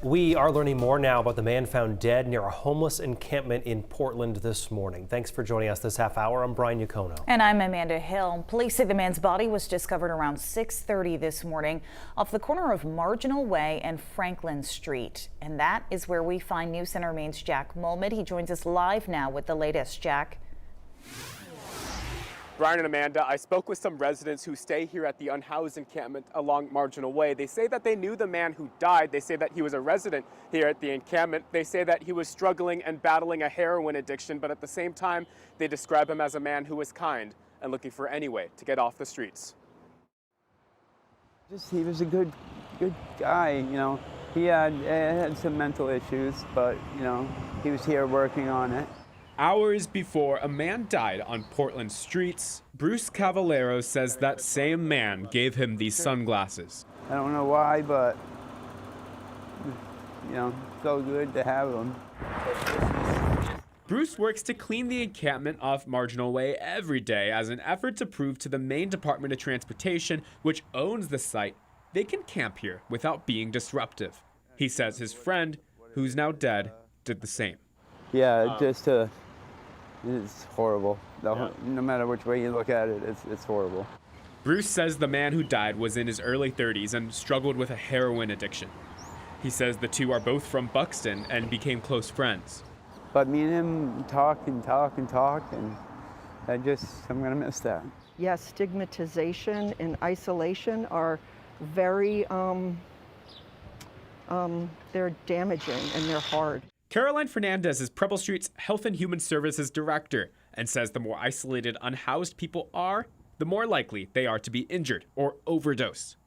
We are learning more now about the man found dead near a homeless encampment in Portland this morning. Thanks for joining us this half hour. I'm Brian Yacono. And I'm Amanda Hill. Police say the man's body was discovered around 6:30 this morning off the corner of Marginal Way and Franklin Street. And that is where we find News Center Maine's Jack Mulmid. He joins us live now with the latest. Jack. Brian and Amanda, I spoke with some residents who stay here at the unhoused encampment along Marginal Way. They say that they knew the man who died. They say that he was a resident here at the encampment. They say that he was struggling and battling a heroin addiction, but at the same time, they describe him as a man who was kind and looking for any way to get off the streets. He was a good guy, you know. He had some mental issues, but, you know, he was here working on it. Hours before a man died on Portland streets, Bruce Cavallero says that same man gave him these sunglasses. I don't know why, but, you know, so good to have them. Bruce works to clean the encampment off Marginal Way every day as an effort to prove to the Maine Department of Transportation, which owns the site, they can camp here without being disruptive. He says his friend, who's now dead, did the same. Yeah, it's horrible. No matter which way you look at it, it's horrible. Bruce says the man who died was in his early 30s and struggled with a heroin addiction. He says the two are both from Buxton and became close friends. But me and him talk, and I'm gonna miss that. Yes, stigmatization and isolation are very, they're damaging and they're hard. Caroline Fernandez is Preble Street's Health and Human Services Director and says the more isolated unhoused people are, the more likely they are to be injured or overdose.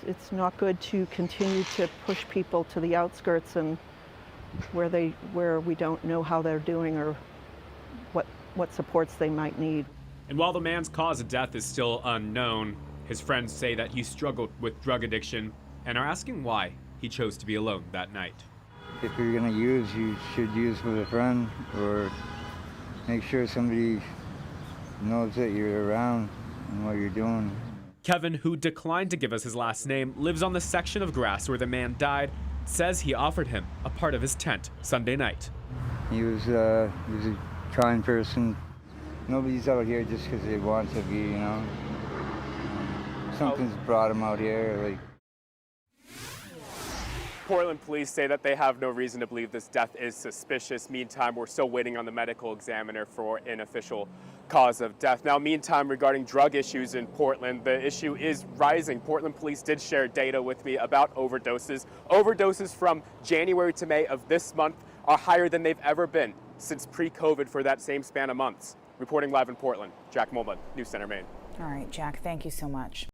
It's not good to continue to push people to the outskirts and where we don't know how they're doing or what supports they might need. And while the man's cause of death is still unknown, his friends say that he struggled with drug addiction and are asking why he chose to be alone that night. If you're gonna use, you should use with a friend, or make sure somebody knows that you're around and what you're doing. Kevin, who declined to give us his last name, lives on the section of grass where the man died, says he offered him a part of his tent Sunday night. He was a kind person. Nobody's out here just because they want to be, you know. Something's brought him out here, like. Portland police say that they have no reason to believe this death is suspicious. Meantime, we're still waiting on the medical examiner for an official cause of death. Now, meantime, regarding drug issues in Portland, the issue is rising. Portland police did share data with me about overdoses. Overdoses from January to May of this month are higher than they've ever been since pre-COVID for that same span of months. Reporting live in Portland, Jack Mulmid, News Center Maine. All right, Jack, thank you so much.